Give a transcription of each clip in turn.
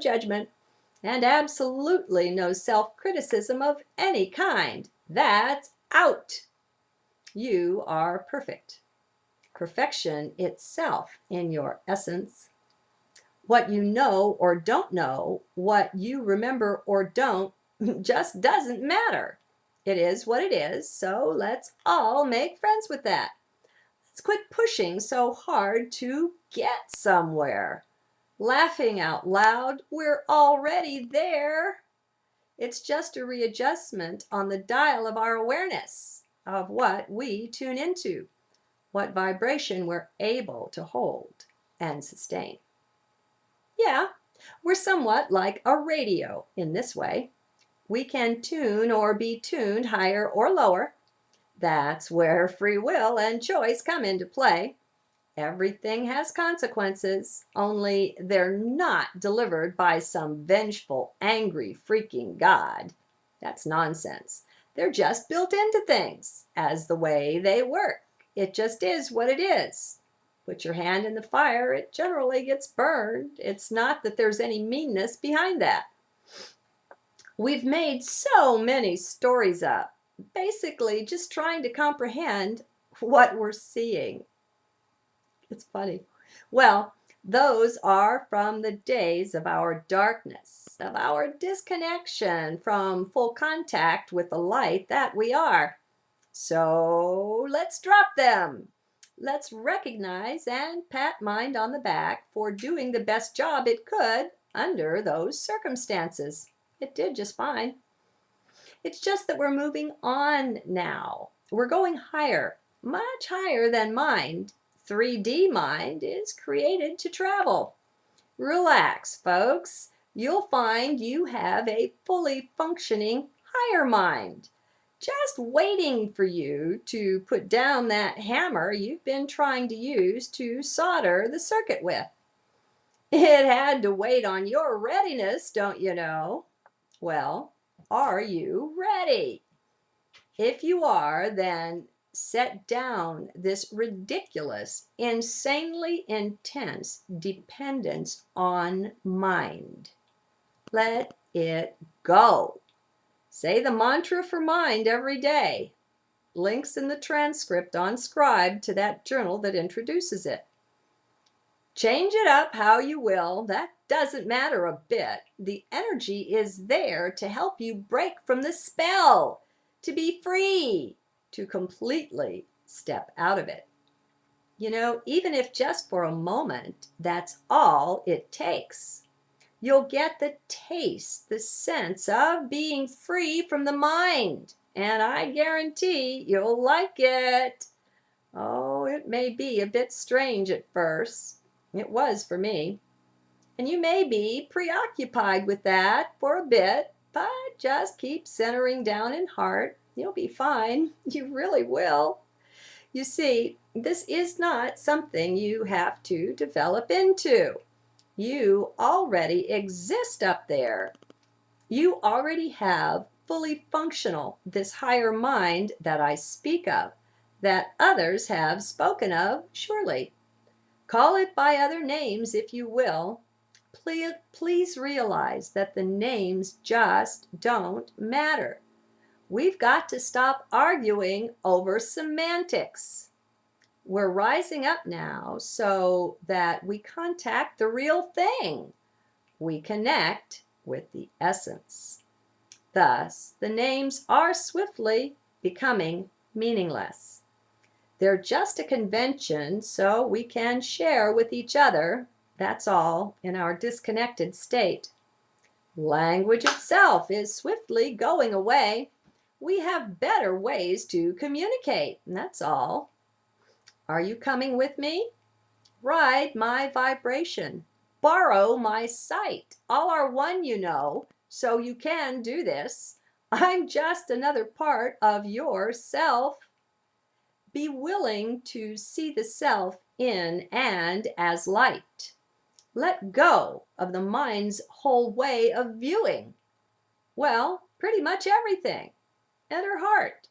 judgment, and absolutely no self-criticism of any kind. That's out. You are perfect. Perfection itself in your essence. What you know or don't know, what you remember or don't, just doesn't matter. It is what it is, so let's all make friends with that. Let's quit pushing so hard to get somewhere. Laughing out loud, we're already there. It's just a readjustment on the dial of our awareness of what we tune into, what vibration we're able to hold and sustain. Yeah, we're somewhat like a radio in this way. We can tune or be tuned higher or lower. That's where free will and choice come into play. Everything has consequences, only they're not delivered by some vengeful, angry, freaking God. That's nonsense. They're just built into things as the way they work. It just is what it is. Put your hand in the fire, it generally gets burned. It's not that there's any meanness behind that. We've made so many stories up, basically just trying to comprehend what we're seeing. It's funny. Well, those are from the days of our darkness, of our disconnection from full contact with the light that we are. So let's drop them. Let's recognize and pat mind on the back for doing the best job it could under those circumstances. It did just fine. It's just that we're moving on now. We're going higher, much higher than mind. 3D mind is created to travel. Relax, folks. You'll find you have a fully functioning higher mind, just waiting for you to put down that hammer you've been trying to use to solder the circuit with. It had to wait on your readiness, don't you know? Well, are you ready? If you are, then set down this ridiculous, insanely intense dependence on mind. Let it go. Say the mantra for mind every day. Links in the transcript on Scribe to that journal that introduces it. Change it up how you will. That doesn't matter a bit. The energy is there to help you break from the spell, to be free, to completely step out of it. You know, even if just for a moment, that's all it takes. You'll get the taste, the sense of being free from the mind. And I guarantee you'll like it. Oh, it may be a bit strange at first. It was for me. And you may be preoccupied with that for a bit, but just keep centering down in heart. You'll be fine. You really will. You see, this is not something you have to develop into. You already exist up there. You already have fully functional this higher mind that I speak of, that others have spoken of, surely. Call it by other names if you will. Please realize that the names just don't matter. We've got to stop arguing over semantics. We're rising up now so that we contact the real thing. We connect with the essence. Thus, the names are swiftly becoming meaningless. They're just a convention so we can share with each other, that's all, in our disconnected state. Language itself is swiftly going away. We have better ways to communicate, and that's all. Are you coming with me? Ride my vibration. Borrow my sight. All are one, you know, so you can do this. I'm just another part of your self. Be willing to see the self in and as light. Let go of the mind's whole way of viewing. Well, pretty much everything. Enter heart.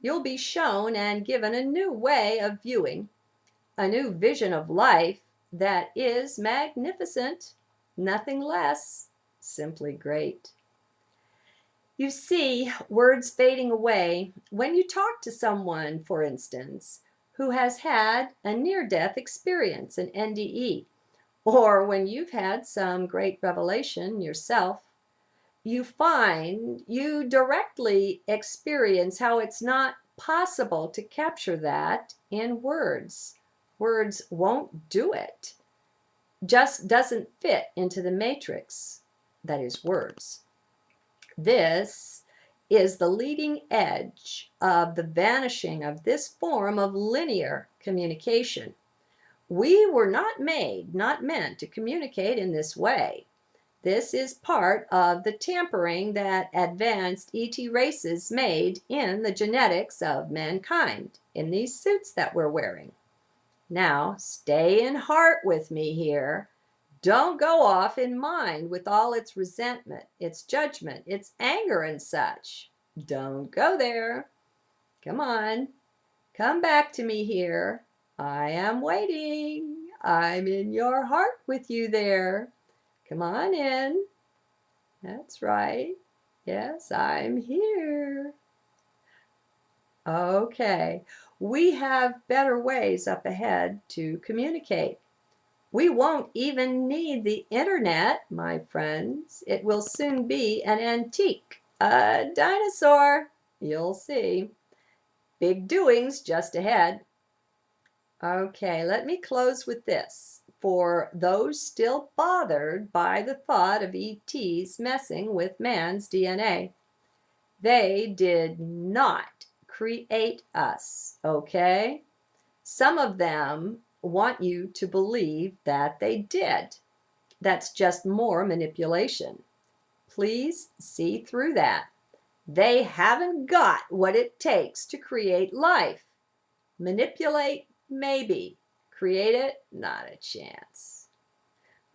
You'll be shown and given a new way of viewing, a new vision of life that is magnificent. Nothing less, simply great. You see words fading away when you talk to someone, for instance, who has had a near-death experience, an NDE, or when you've had some great revelation yourself. You find you directly experience how it's not possible to capture that in words. Words won't do it. Just doesn't fit into the matrix that is words. This is the leading edge of the vanishing of this form of linear communication. We were not made, not meant to communicate in this way. This is part of the tampering that advanced ET races made in the genetics of mankind in these suits that we're wearing. Now, stay in heart with me here. Don't go off in mind with all its resentment, its judgment, its anger and such. Don't go there. Come on. Come back to me here. I am waiting. I'm in your heart with you there. Come on in. That's right. Yes, I'm here. Okay. We have better ways up ahead to communicate. We won't even need the internet, my friends. It will soon be an antique, a dinosaur. You'll see. Big doings just ahead. Okay, let me close with this. For those still bothered by the thought of ETs messing with man's DNA, they did not create us, okay? Some of them want you to believe that they did. That's just more manipulation. Please see through that. They haven't got what it takes to create life. Manipulate, maybe. Create it, not a chance.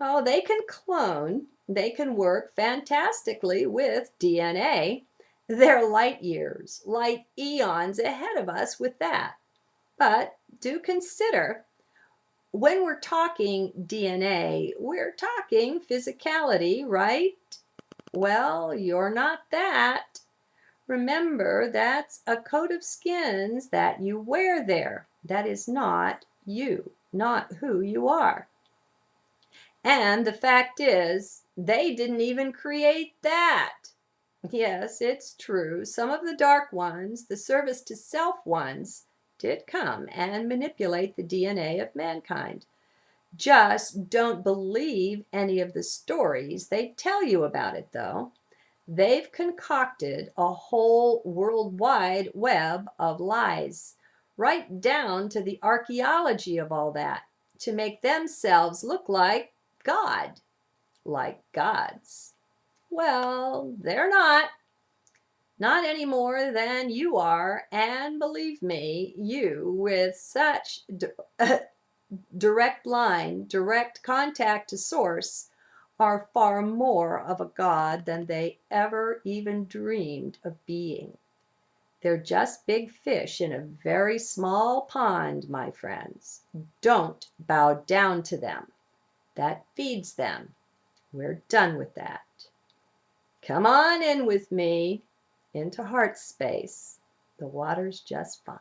Oh, they can clone. They can work fantastically with DNA. They're light years, light eons ahead of us with that. But do consider, when we're talking DNA, we're talking physicality, right? Well, you're not that. Remember, that's a coat of skins that you wear there. That is not you, not who you are. And the fact is, they didn't even create that. Yes, it's true. Some of the dark ones, the service to self ones, did come and manipulate the DNA of mankind. Just don't believe any of the stories they tell you about it, though. They've concocted a whole worldwide web of lies, right down to the archaeology of all that, to make themselves look like God, like gods. Well, they're not. Not any more than you are, and believe me, you with such direct line, direct contact to source, are far more of a god than they ever even dreamed of being. They're just big fish in a very small pond, my friends. Don't bow down to them. That feeds them. We're done with that. Come on in with me into heart space. The water's just fine.